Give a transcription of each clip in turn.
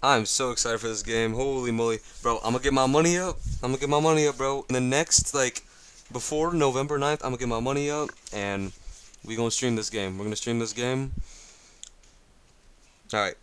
I'm so excited for this game. Holy moly. Bro, I'm gonna get my money up. Bro. In the next, before November 9th, I'm gonna get my money up, and we gonna stream this game. We're gonna stream this game. Alright.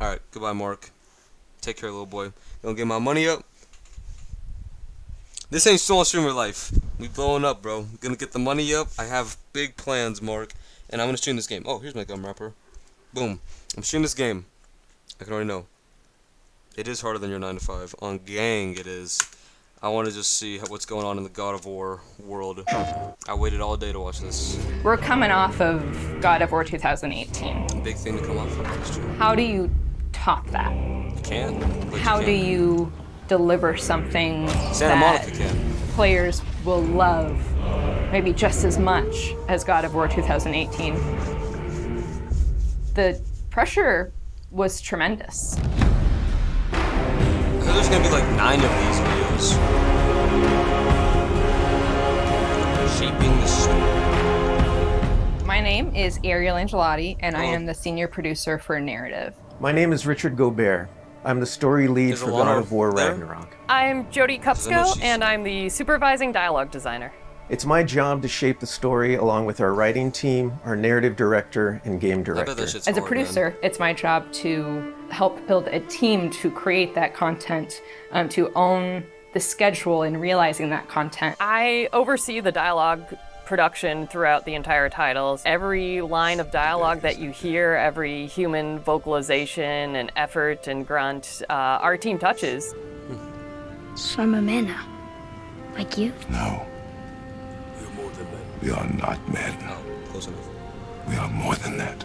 Alright, goodbye, Mark. Take care, little boy. Gonna get my money up. This ain't still on streamer life. We blowing up, bro. Gonna get the money up. I have big plans, Mark. And I'm gonna stream this game. Oh, here's my gum wrapper. Boom. I'm streaming this game. I can already know. It is harder than your 9 to 5. On gang, it is. I want to just see what's going on in the God of War world. I waited all day to watch this. We're coming off of God of War 2018. Big thing to come off of. That's true. How do you top that? You can. But How you do can't. you deliver something Santa that Monica can. players will love maybe just as much as God of War 2018? The pressure was tremendous. I heard there's gonna be like 9 of these videos. Shaping the story. My name is Ariel Angelotti, and I Hello. am the senior producer for Narrative. My name is Richard Gobert. I'm the story lead There's for Alana God of War there? Ragnarok. I'm Jodie I know Kupsko, she's- and I'm the supervising dialogue designer. It's my job to shape the story along with our writing team, our narrative director, and game I bet director. that shit's As a hard, man. producer, it's my job to help build a team to create that content, to own the schedule in realizing that content. I oversee the dialogue production throughout the entire titles. Every line of dialogue that you hear, every human vocalization and effort and grunt, our team touches. So I'm a man now. Like you? No, You're more than men. we are not men. No, close enough. We are more than that.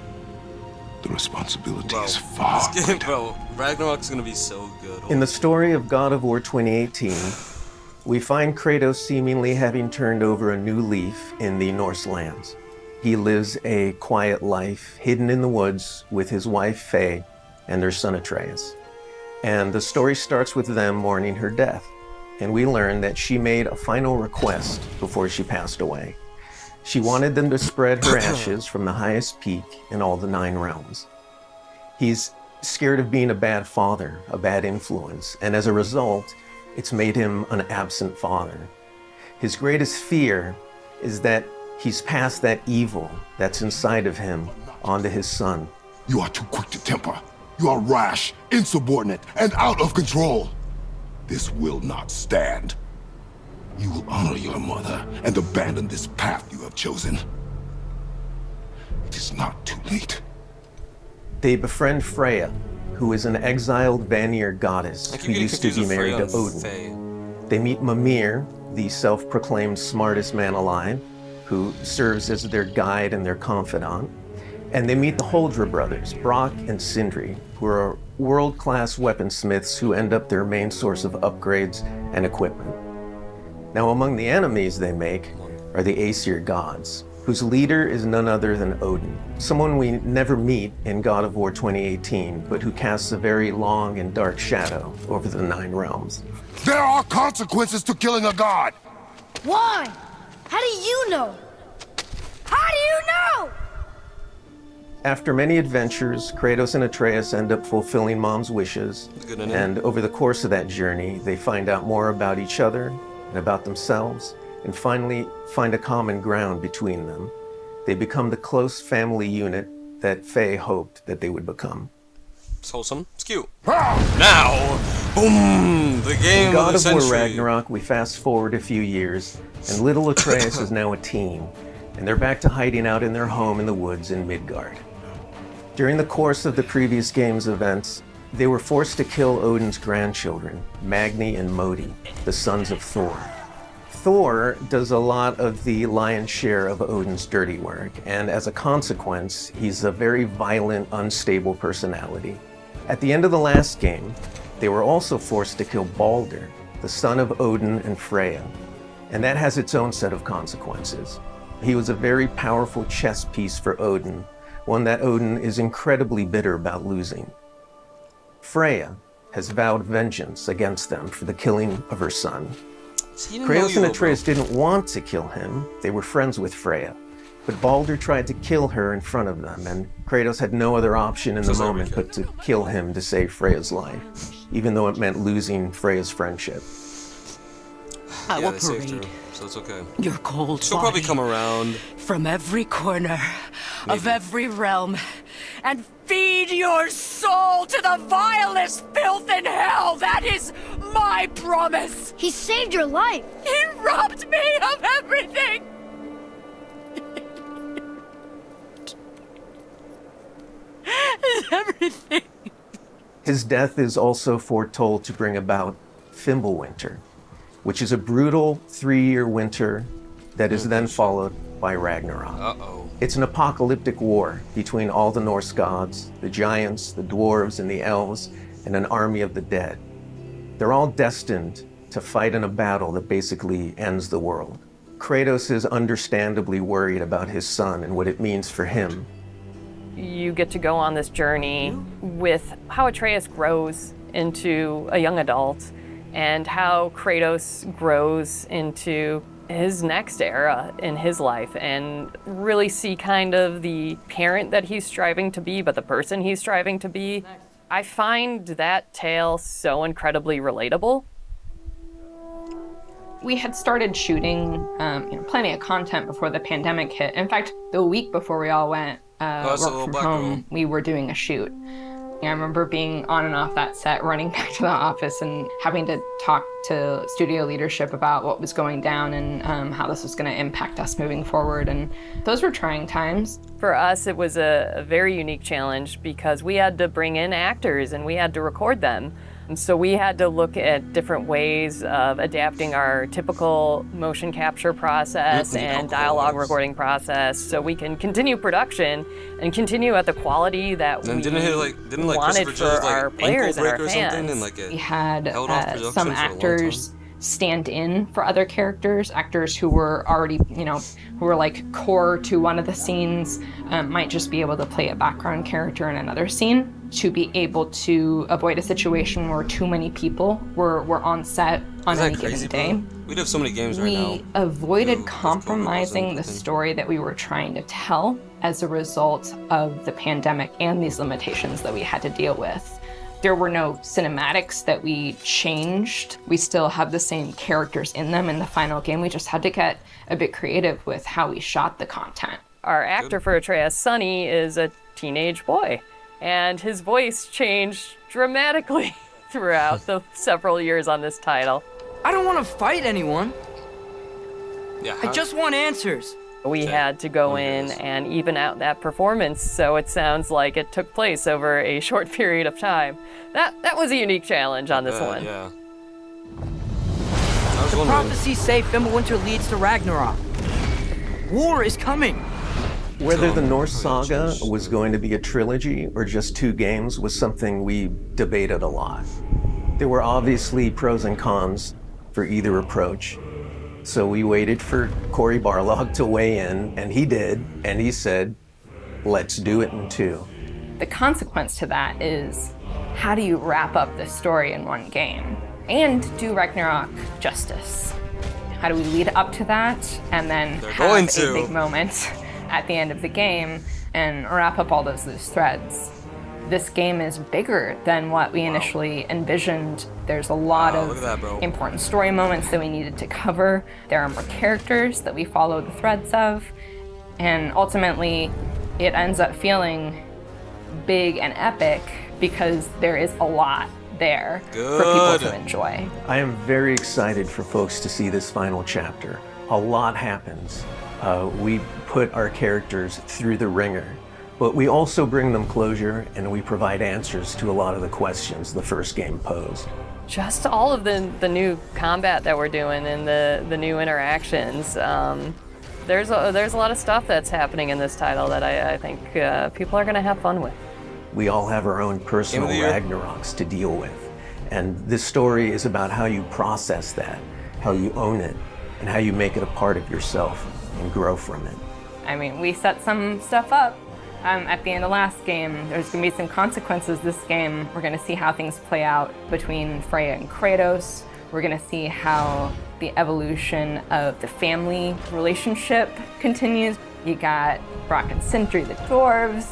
The responsibility Bro, is far this game, greater. bro, Ragnarok's gonna be so good. In the story of God of War 2018, we find Kratos seemingly having turned over a new leaf in the Norse lands. He lives a quiet life, hidden in the woods with his wife Faye and their son Atreus. And the story starts with them mourning her death. And we learn that she made a final request before she passed away. She wanted them to spread her ashes from the highest peak in all the 9 realms. He's scared of being a bad father, a bad influence, and as a result, it's made him an absent father. His greatest fear is that he's passed that evil that's inside of him onto his son. You are too quick to temper. You are rash, insubordinate, and out of control. This will not stand. You will honor your mother and abandon this path you have chosen. It is not too late. They befriend Freya, who is an exiled Vanir goddess I keep who getting used to confused be with married to Freya and Odin. Faye. They meet Mimir, the self-proclaimed smartest man alive, who serves as their guide and their confidant. And they meet the Holdra brothers, Brock and Sindri, who are world-class weaponsmiths who end up their main source of upgrades and equipment. Now, among the enemies they make are the Aesir gods, whose leader is none other than Odin, someone we never meet in God of War 2018, but who casts a very long and dark shadow over the 9 realms. There are consequences to killing a god! Why? How do you know? How do you know? After many adventures, Kratos and Atreus end up fulfilling Mom's wishes, Good enough. and over the course of that journey, they find out more about each other and about themselves, and finally find a common ground between them. They become the close family unit that Faye hoped that they would become. It's wholesome. It's cute. Now, boom! The game In God of the of War century. Ragnarok, we fast forward a few years, and little Atreus is now a teen, and they're back to hiding out in their home in the woods in Midgard. During the course of the previous game's events, they were forced to kill Odin's grandchildren, Magni and Modi, the sons of Thor. Thor does a lot of the lion's share of Odin's dirty work, and as a consequence, he's a very violent, unstable personality. At the end of the last game, they were also forced to kill Balder, the son of Odin and Freya, and that has its own set of consequences. He was a very powerful chess piece for Odin, one that Odin is incredibly bitter about losing. Freya has vowed vengeance against them for the killing of her son. He didn't know Kratos you, and bro. Atreus didn't want to kill him. They were friends with Freya. But Baldur tried to kill her in front of them, and Kratos had no other option in the moment but to kill him to save Freya's life, even though it meant losing Freya's friendship. I will they saved her, parade so it's okay. your cold She'll body probably come around. from every corner of every realm and feed your soul to the vilest filth in hell. That is my promise. He saved your life. He robbed me of everything. Everything. His death is also foretold to bring about Fimbulwinter, which is a brutal 3-year winter that is then followed by Ragnarok. Uh-oh. It's an apocalyptic war between all the Norse gods, the giants, the dwarves, and the elves, and an army of the dead. They're all destined to fight in a battle that basically ends the world. Kratos is understandably worried about his son and what it means for him. You get to go on this journey with how Atreus grows into a young adult and how Kratos grows into his next era in his life, and really see kind of the parent that he's striving to be, but the person he's striving to be. I find that tale so incredibly relatable. We had started shooting plenty of content before the pandemic hit. In fact, the week before we all went work from home, we were doing a shoot. I remember being on and off that set, running back to the office and having to talk to studio leadership about what was going down and how this was going to impact us moving forward. And those were trying times. For us, it was a very unique challenge because we had to bring in actors and we had to record them. And so we had to look at different ways of adapting our typical motion capture process and dialogue recording process so we can continue production and continue at the quality that we wanted for our players and our fans. We had some actors stand in for other characters, actors who were already, who were like core to one of the scenes, might just be able to play a background character in another scene, to be able to avoid a situation where too many people were on set on any given day. We'd have so many games right now. We avoided compromising the story that we were trying to tell as a result of the pandemic and these limitations that we had to deal with. There were no cinematics that we changed. We still have the same characters in them in the final game. We just had to get a bit creative with how we shot the content. Our actor for Atreus, Sonny, is a teenage boy, and his voice changed dramatically throughout the several years on this title. I don't want to fight anyone. Yeah, I just want answers. We had to go in and even out that performance so it sounds like it took place over a short period of time. That was a unique challenge on this one. Yeah. The prophecies say Fimbulwinter leads to Ragnarok. War is coming. Whether the Norse saga was going to be a trilogy or just 2 games was something we debated a lot. There were obviously pros and cons for either approach. So we waited for Cory Barlog to weigh in, and he did, and he said, let's do it in 2. The consequence to that is, how do you wrap up the story in one game and do Ragnarok justice? How do we lead up to that and then have a big moment at the end of the game and wrap up all those loose threads? This game is bigger than what we initially envisioned. There's a lot of important story moments that we needed to cover. There are more characters that we follow the threads of. And ultimately, it ends up feeling big and epic because there is a lot there for people to enjoy. I am very excited for folks to see this final chapter. A lot happens. We put our characters through the ringer. But we also bring them closure, and we provide answers to a lot of the questions the first game posed. Just all of the new combat that we're doing and the new interactions. There's a lot of stuff that's happening in this title that I think people are going to have fun with. We all have our own personal Ragnaroks to deal with. And this story is about how you process that, how you own it, and how you make it a part of yourself and grow from it. I mean, we set some stuff up. At the end of last game, there's going to be some consequences this game. We're going to see how things play out between Freya and Kratos. We're going to see how the evolution of the family relationship continues. You got Brock and Sindri, the dwarves,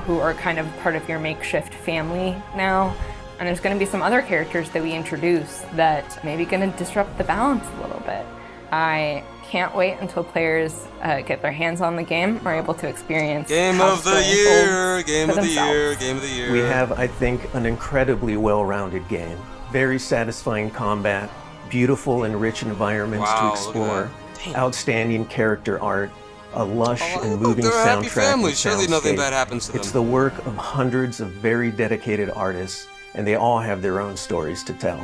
who are kind of part of your makeshift family now. And there's going to be some other characters that we introduce that maybe going to disrupt the balance a little bit. I can't wait until players get their hands on the game, are able to experience Game of the year, game of the year, game of the year. We have, I think, an incredibly well-rounded game. Very satisfying combat, beautiful and rich environments to explore, outstanding character art, a lush and moving soundtrack. Families. Surely nothing bad happens to them. It's the work of hundreds of very dedicated artists, and they all have their own stories to tell.